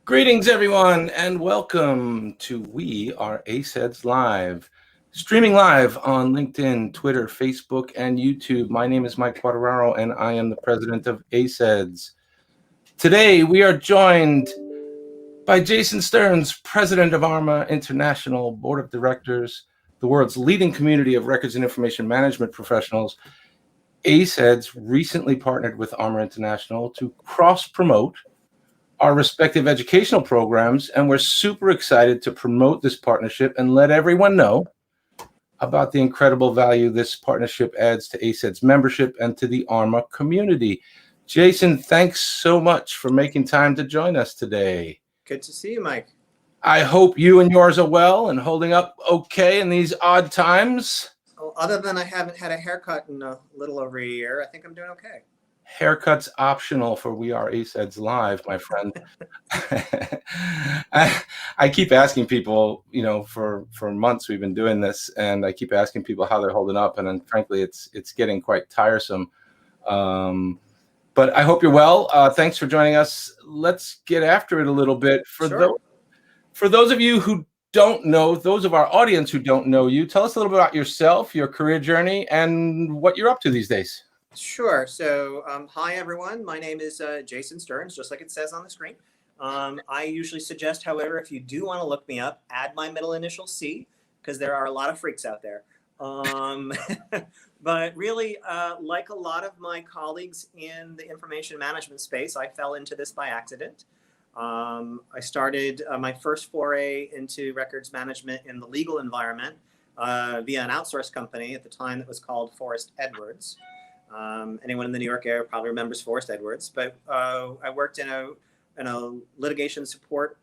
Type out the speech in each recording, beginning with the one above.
Greetings, everyone, and welcome to We Are ACEDS Live, streaming live on LinkedIn, Twitter, Facebook, and YouTube. My name is Mike Quartararo, and I am the president of ACEDS. Today, we are joined by Jason Stearns, president of ARMA International Board of Directors, the world's leading community of records and information management professionals. ACEDS recently partnered with ARMA International to cross-promote our respective educational programs, and we're super excited to promote this partnership and let everyone know about the incredible value this partnership adds to ACEDS membership and to the ARMA community. Jason, thanks so much for making time to join us today. Good to see you, Mike. I hope you and yours are well and holding up okay in these odd times. Well, other than I haven't had a haircut in a little over a year, I think I'm doing okay. Haircuts optional for We Are ACEDS Live, my friend. I keep asking people, for months we've been doing this, and I keep asking people how they're holding up, and then frankly, it's getting quite tiresome. But I hope you're well. Thanks for joining us. Let's get after it a little bit. For those of you who don't know, those of our audience who don't know you, tell us a little bit about yourself, your career journey, and what you're up to these days. Sure. So, hi, everyone. My name is Jason Stearns, just like it says on the screen. I usually suggest, however, if you do want to look me up, add my middle initial C, because there are a lot of freaks out there. But really, like a lot of my colleagues in the information management space, I fell into this by accident. I started my first foray into records management in the legal environment via an outsourced company at the time that was called Forrest Edwards. Anyone in the New York area probably remembers Forrest Edwards, but I worked in a litigation support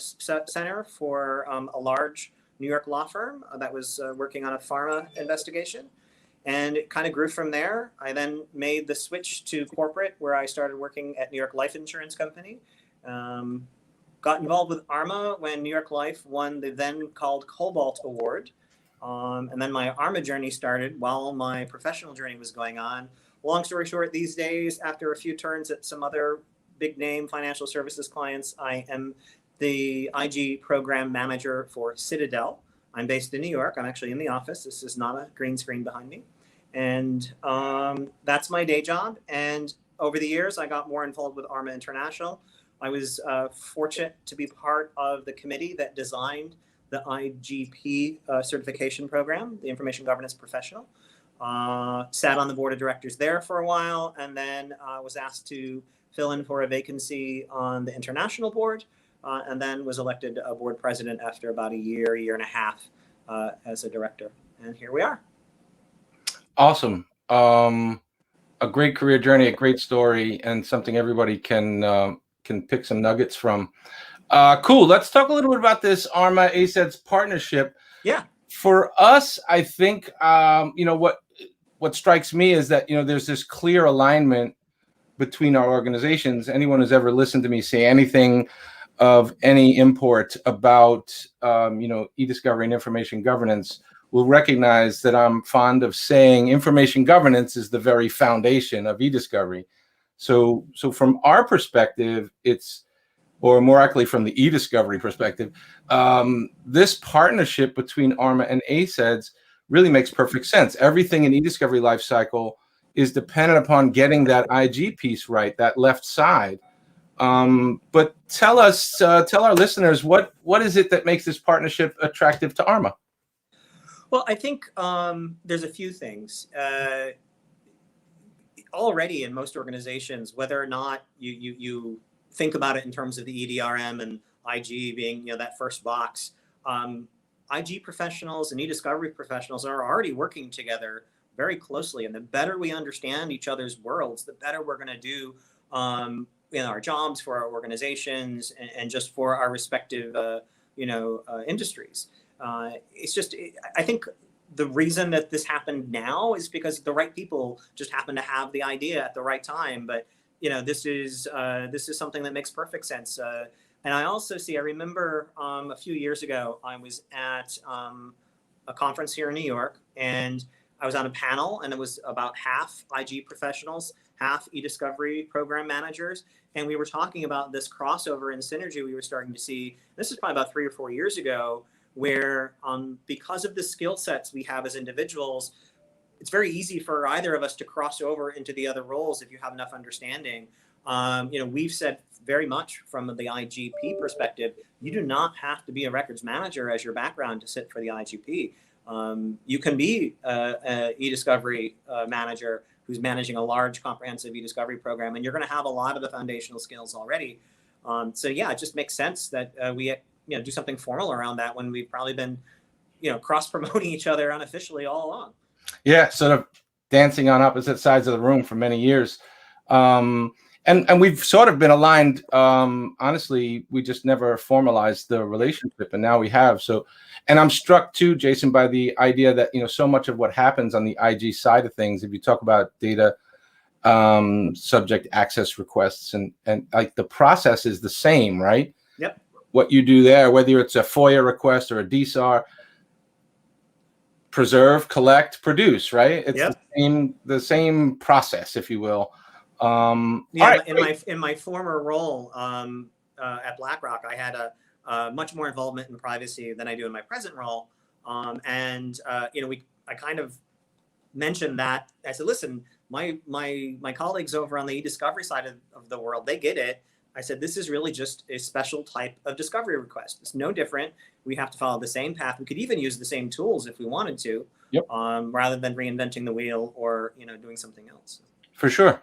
center for a large New York law firm that was working on a pharma investigation. And it kind of grew from there. I then made the switch to corporate, where I started working at New York Life Insurance Company. Got involved with ARMA when New York Life won the then called Cobalt Award. And then my ARMA journey started while my professional journey was going on. Long story short, these days, after a few turns at some other big name financial services clients, I am the IG program manager for Citadel. I'm based in New York. I'm actually in the office. This is not a green screen behind me. And that's my day job. And over the years, I got more involved with ARMA International. I was fortunate to be part of the committee that designed the IGP certification program, the Information Governance Professional. Sat on the board of directors there for a while, and then was asked to fill in for a vacancy on the international board, and then was elected a board president after about a year and a half as a director. And here we are. Awesome. A great career journey, a great story, and something everybody can pick some nuggets from. Cool. Let's talk a little bit about this ARMA ACEDS partnership. Yeah. For us, I think what strikes me is that there's this clear alignment between our organizations. Anyone who's ever listened to me say anything of any import about e-discovery and information governance will recognize that I'm fond of saying information governance is the very foundation of e-discovery. So from our perspective, or more accurately from the e-discovery perspective, this partnership between ARMA and ACEDS really makes perfect sense. Everything in e-discovery lifecycle is dependent upon getting that IG piece right, that left side. But tell our listeners, what is it that makes this partnership attractive to ARMA? Well, I think there's a few things. Already in most organizations, whether or not you think about it in terms of the EDRM and IG being that first box, IG professionals and e-discovery professionals are already working together very closely. And the better we understand each other's worlds, the better we're going to do in our jobs, for our organizations, and just for our respective industries. It's just, I think the reason that this happened now is because the right people just happen to have the idea at the right time. But this is something that makes perfect sense. And I also I remember a few years ago, I was at a conference here in New York, and I was on a panel, and it was about half IG professionals, half e-discovery program managers. And we were talking about this crossover and synergy we were starting to see. This is probably about 3 or 4 years ago, where because of the skill sets we have as individuals, it's very easy for either of us to cross over into the other roles if you have enough understanding. We've said very much from the IGP perspective, you do not have to be a records manager as your background to sit for the IGP. You can be an e-discovery manager who's managing a large comprehensive e-discovery program, and you're going to have a lot of the foundational skills already. So yeah, it just makes sense that we do something formal around that when we've probably been cross-promoting each other unofficially all along. Yeah, sort of dancing on opposite sides of the room for many years. And we've sort of been aligned. Honestly, we just never formalized the relationship, and now we have. So, and I'm struck too, Jason, by the idea that so much of what happens on the IG side of things, if you talk about data subject access requests, and like the process is the same, right? Yep. What you do there, whether it's a FOIA request or a DSAR, preserve, collect, produce, right? It's yep. the same process, if you will. Yeah, right. in my former role at BlackRock, I had a much more involvement in privacy than I do in my present role. I kind of mentioned that. I said, listen, my colleagues over on the e-discovery side of the world, they get it. I said, this is really just a special type of discovery request. It's no different. We have to follow the same path. We could even use the same tools if we wanted to, yep. Rather than reinventing the wheel or doing something else. For sure.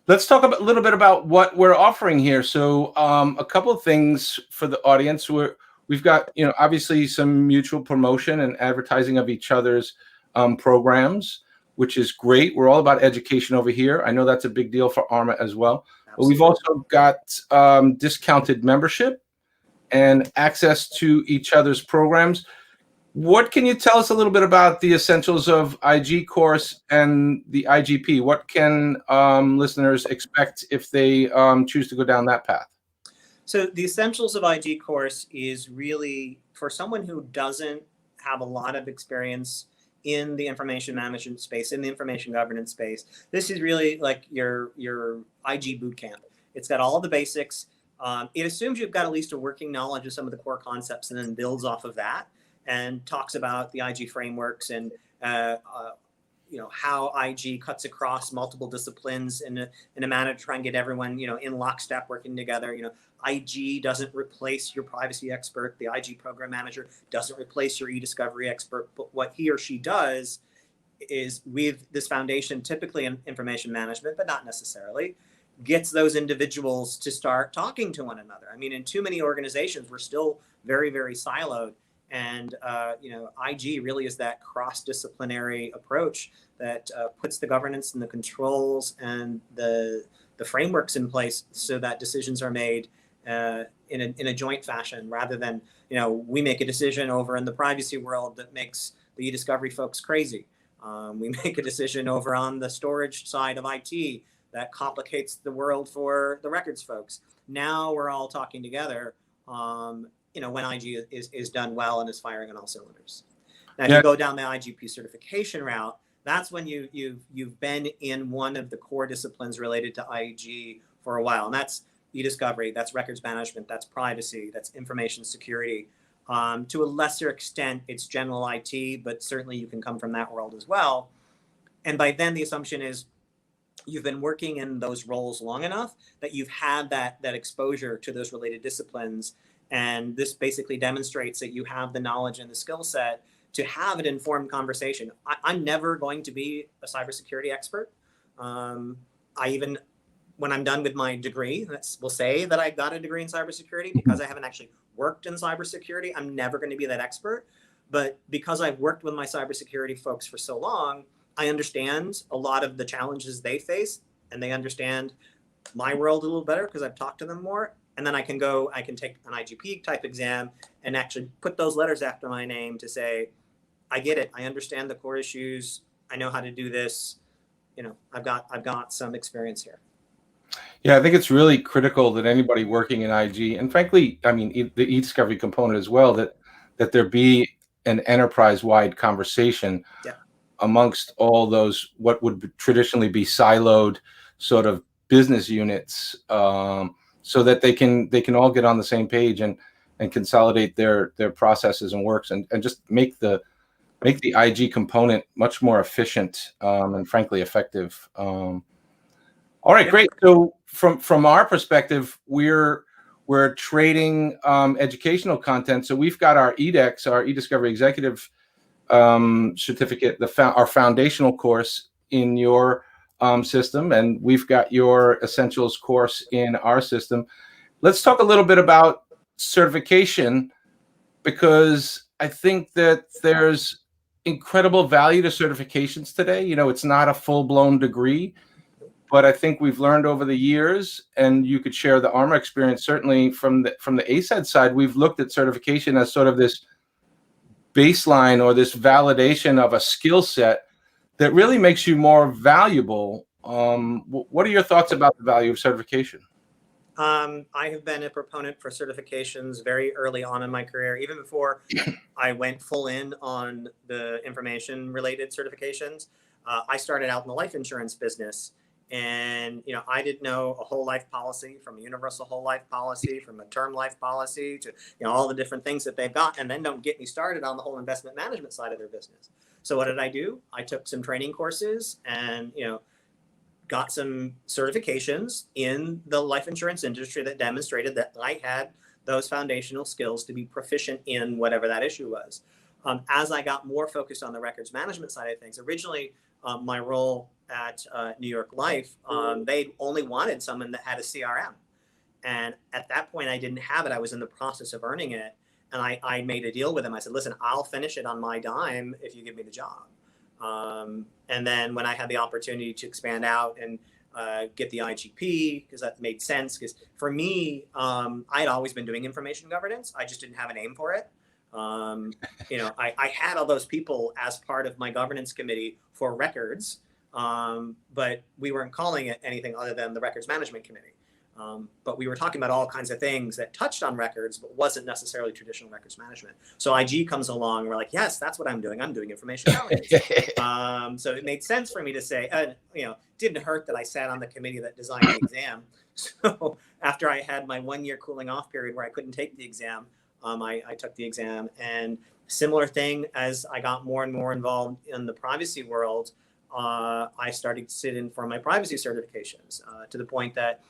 Let's talk a little bit about what we're offering here. So a couple of things for the audience. We've got, obviously some mutual promotion and advertising of each other's programs, which is great. We're all about education over here. I know that's a big deal for ARMA as well. Absolutely. But we've also got discounted membership and access to each other's programs. What can you tell us a little bit about the essentials of IG course and the IGP? What can listeners expect if they choose to go down that path? So the essentials of IG course is really for someone who doesn't have a lot of experience in the information management space, in the information governance space. This is really like your IG boot camp. It's got all the basics. It assumes you've got at least a working knowledge of some of the core concepts and then builds off of that, and talks about the IG frameworks and how IG cuts across multiple disciplines in a manner to try and get everyone in lockstep working together. IG doesn't replace your privacy expert. The IG program manager doesn't replace your e-discovery expert. But what he or she does is, with this foundation, typically in information management, but not necessarily, gets those individuals to start talking to one another. I mean, in too many organizations, we're still very, very siloed. And, IG really is that cross-disciplinary approach that puts the governance and the controls and the frameworks in place so that decisions are made in a joint fashion, rather than, we make a decision over in the privacy world that makes the e-discovery folks crazy. We make a decision over on the storage side of IT that complicates the world for the records folks. Now we're all talking together. When IG is done well and is firing on all cylinders. Now, if you go down the IGP certification route, that's when you've been in one of the core disciplines related to IG for a while, and that's e-discovery, that's records management, that's privacy, that's information security. To a lesser extent, it's general IT, but certainly you can come from that world as well. And by then, the assumption is you've been working in those roles long enough that you've had that exposure to those related disciplines. And this basically demonstrates that you have the knowledge and the skill set to have an informed conversation. I'm never going to be a cybersecurity expert. When I'm done with my degree, we'll say that I got a degree in cybersecurity, because I haven't actually worked in cybersecurity. I'm never going to be that expert. But because I've worked with my cybersecurity folks for so long, I understand a lot of the challenges they face, and they understand my world a little better because I've talked to them more. And then I can take an IGP type exam and actually put those letters after my name to say, I get it. I understand the core issues. I know how to do this. I've got some experience here. Yeah, I think it's really critical that anybody working in IG, and frankly, I mean, the e-discovery component as well, that there be an enterprise-wide conversation. Yeah. amongst all those what would traditionally be siloed sort of business units, so that they can all get on the same page and consolidate their processes and works, and just make the IG component much more efficient, and frankly effective. All right, great. So from our perspective, we're trading educational content. So we've got our EDEX, our eDiscovery Executive certificate, our foundational course in your system, and we've got your essentials course in our system. Let's talk a little bit about certification, because I think that there's incredible value to certifications today. You know, it's not a full-blown degree, but I think we've learned over the years, and you could share the ARMA experience, certainly from the ACEDS side, we've looked at certification as sort of this baseline or this validation of a skill set that really makes you more valuable. What are your thoughts about the value of certification? I have been a proponent for certifications very early on in my career, even before I went full in on the information related certifications. I started out in the life insurance business, and I didn't know a whole life policy, from a universal whole life policy, from a term life policy, to all the different things that they've got. And then don't get me started on the whole investment management side of their business. So what did I do? I took some training courses and got some certifications in the life insurance industry that demonstrated that I had those foundational skills to be proficient in whatever that issue was. As I got more focused on the records management side of things, originally my role at New York Life, they only wanted someone that had a CRM. And at that point, I didn't have it. I was in the process of earning it. And I made a deal with them. I said, listen, I'll finish it on my dime if you give me the job. And then when I had the opportunity to expand out and get the IGP, because that made sense, because for me, I'd always been doing information governance. I just didn't have a name for it. I had all those people as part of my governance committee for records, but we weren't calling it anything other than the records management committee. But we were talking about all kinds of things that touched on records, but wasn't necessarily traditional records management. So IG comes along, and we're like, yes, that's what I'm doing. I'm doing information governance. So it made sense for me to say, didn't hurt that I sat on the committee that designed the exam. So after I had my 1 year cooling off period where I couldn't take the exam, I took the exam. And similar thing, as I got more and more involved in the privacy world, I started to sit in for my privacy certifications, to the point that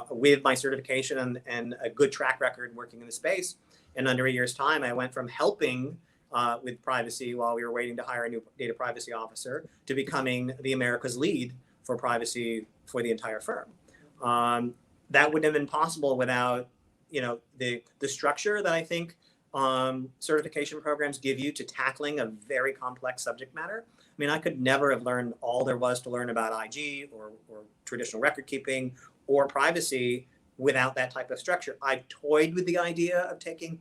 with my certification and a good track record working in the space, in under a year's time, I went from helping with privacy while we were waiting to hire a new data privacy officer to becoming the America's lead for privacy for the entire firm. That wouldn't have been possible without the structure that I think certification programs give you to tackling a very complex subject matter. I mean, I could never have learned all there was to learn about IG or traditional record keeping or privacy without that type of structure. I've toyed with the idea of taking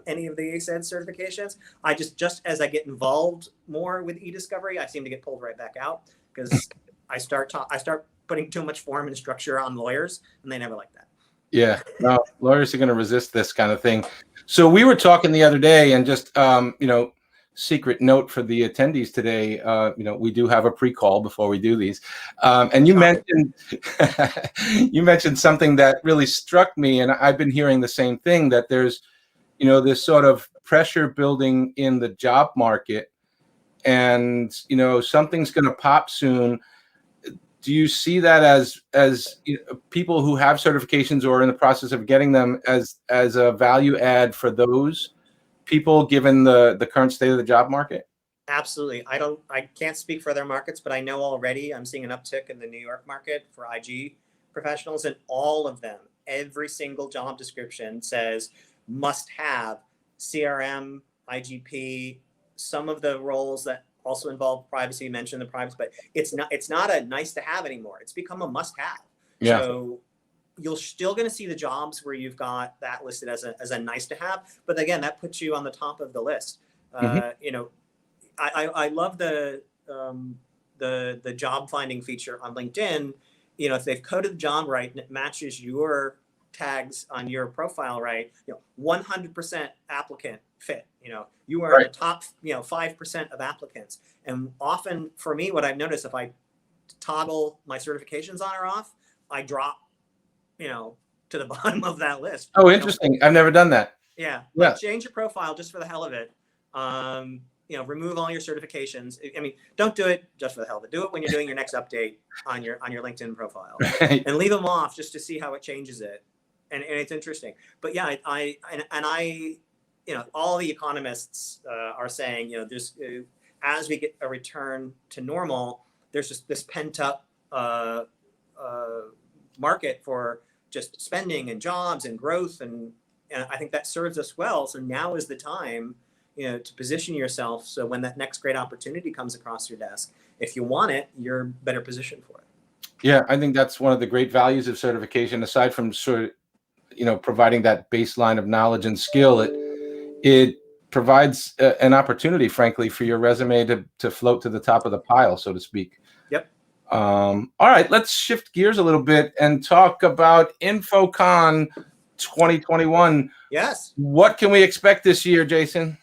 any of the ACEDS certifications. I just as I get involved more with eDiscovery, I seem to get pulled right back out, because I start putting too much form and structure on lawyers, and they never like that. Yeah, no, lawyers are going to resist this kind of thing. So we were talking the other day, and just secret note for the attendees today, we do have a pre-call before we do these, and you mentioned you mentioned something that really struck me, and I've been hearing the same thing, that there's this sort of pressure building in the job market, and something's going to pop soon. Do you see that as people who have certifications or are in the process of getting them as a value add for those people, given the current state of the job market? Absolutely. I can't speak for other markets, but I know already I'm seeing an uptick in the New York market for IG professionals, and all of them, every single job description says must have CRM, IGP, some of the roles that also involve privacy, you mentioned the privacy, but it's not a nice to have anymore. It's become a must have. Yeah. So you're still going to see the jobs where you've got that listed as a nice to have, but again, that puts you on the top of the list. I love the job finding feature on LinkedIn. If they've coded the job right and it matches your tags on your profile right, 100% applicant fit. You are in the top 5% of applicants. And often for me, what I've noticed, if I toggle my certifications on or off, I drop to the bottom of that list. Oh, interesting. I've never done that. Yeah. Like change your profile just for the hell of it. Remove all your certifications. I mean, don't do it just for the hell of it. Do it when you're doing your next update on your LinkedIn profile, and leave them off just to see how it changes it. And it's interesting. But yeah, all the economists are saying, there's as we get a return to normal, there's just this pent up market for just spending and jobs and growth, and I think that serves us well. So now is the time, to position yourself so when that next great opportunity comes across your desk, if you want it, you're better positioned for it. Yeah, I think that's one of the great values of certification. Aside from providing that baseline of knowledge and skill, it provides an opportunity, frankly, for your resume to float to the top of the pile, so to speak. Yep. All right, let's shift gears a little bit and talk about InfoCon 2021. Yes. What can we expect this year, Jason?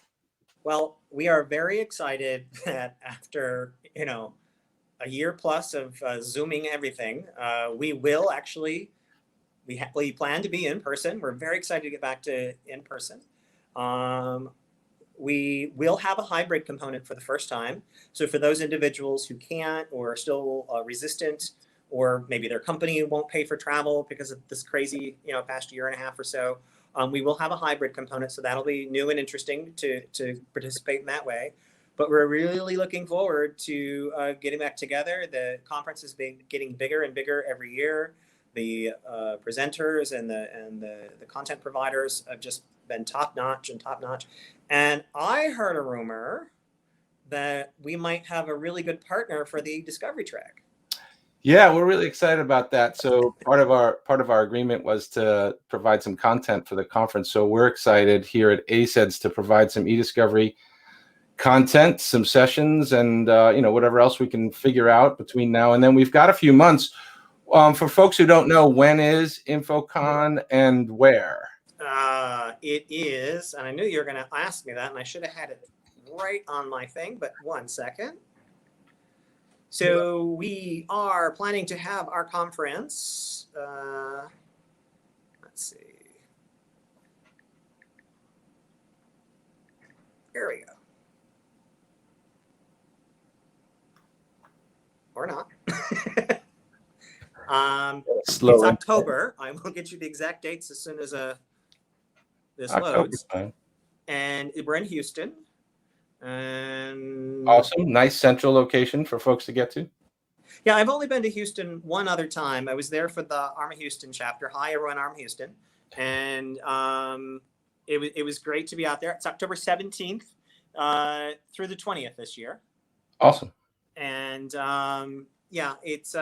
Well, we are very excited that after, a year plus of Zooming everything, we will actually, we plan to be in person. We're very excited to get back to in person. We will have a hybrid component for the first time. So for those individuals who can't or are still resistant, or maybe their company won't pay for travel because of this crazy, past year and a half or so, we will have a hybrid component. So that'll be new and interesting to participate in that way. But we're really looking forward to getting back together. The conference has been getting bigger and bigger every year. The presenters and the content providers have just been top notch. And I heard a rumor that we might have a really good partner for the Discovery track. Yeah, we're really excited about that. So part of our agreement was to provide some content for the conference. So we're excited here at ACEDS to provide some e-discovery content, some sessions, and whatever else we can figure out between now and then. We've got a few months. For folks who don't know, when is InfoCon and where? It is, and I knew you were going to ask me that, and I should have had it right on my thing, but 1 second. So we are planning to have our conference, let's see. Here we go. Or not. It's October. I will get you the exact dates as soon as this loads. And we're in Houston. And awesome. Nice central location for folks to get to. Yeah, I've only been to Houston one other time. I was there for the ARMA Houston chapter. Hi, everyone, ARMA Houston. And it was great to be out there. It's October 17th through the 20th this year. Awesome. And it's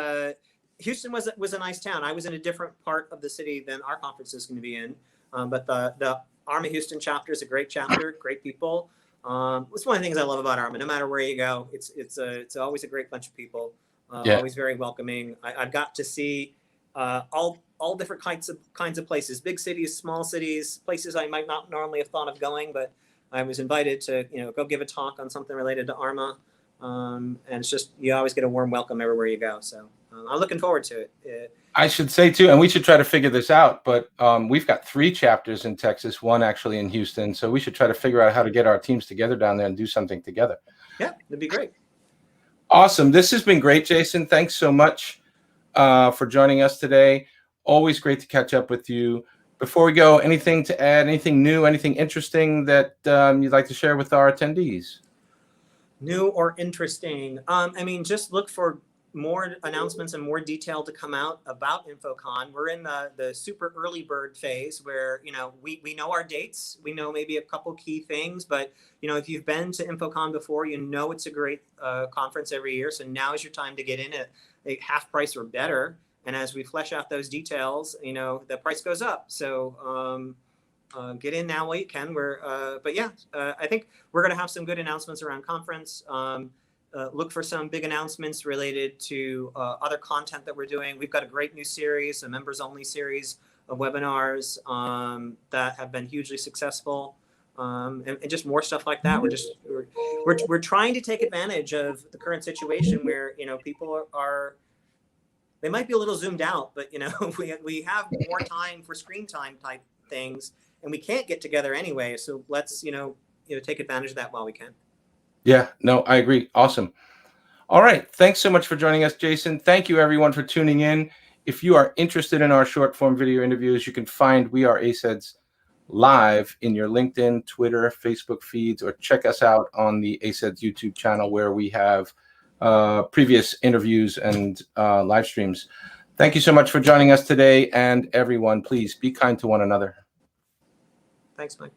Houston was a nice town. I was in a different part of the city than our conference is going to be in. But the ARMA Houston chapter is a great chapter, great people. It's one of the things I love about ARMA. No matter where you go, it's always a great bunch of people. Always very welcoming. I've got to see all different kinds of places, big cities, small cities, places I might not normally have thought of going, but I was invited to go give a talk on something related to ARMA. And it's just, you always get a warm welcome everywhere you go. So I'm looking forward to it. I should say too, and we should try to figure this out, but we've got 3 chapters in Texas, 1 actually in Houston. So we should try to figure out how to get our teams together down there and do something together. Yeah, that'd be great. Awesome. This has been great, Jason. Thanks so much for joining us today. Always great to catch up with you. Before we go, anything to add, anything new, anything interesting that you'd like to share with our attendees? New or interesting? Just look for more announcements and more detail to come out about InfoCon. We're in the super early bird phase where, we know our dates. We know maybe a couple key things, but, if you've been to InfoCon before, it's a great conference every year. So now is your time to get in at half price or better. And as we flesh out those details, the price goes up. So get in now while you can. I think we're going to have some good announcements around conference. Look for some big announcements related to other content that we're doing. We've got a great new series, a members-only series of webinars that have been hugely successful. and just more stuff like that. We're trying to take advantage of the current situation where, you know, people are they might be a little zoomed out, but, you know, we have more time for screen time type things, and we can't get together anyway. So let's, you know, take advantage of that while we can. Yeah, no, I agree. Awesome. All right. Thanks so much for joining us, Jason. Thank you, everyone, for tuning in. If you are interested in our short form video interviews, you can find We Are ACEDS live in your LinkedIn, Twitter, Facebook feeds, or check us out on the ACEDS YouTube channel, where we have previous interviews and live streams. Thank you so much for joining us today. And everyone, please be kind to one another. Thanks, Mike.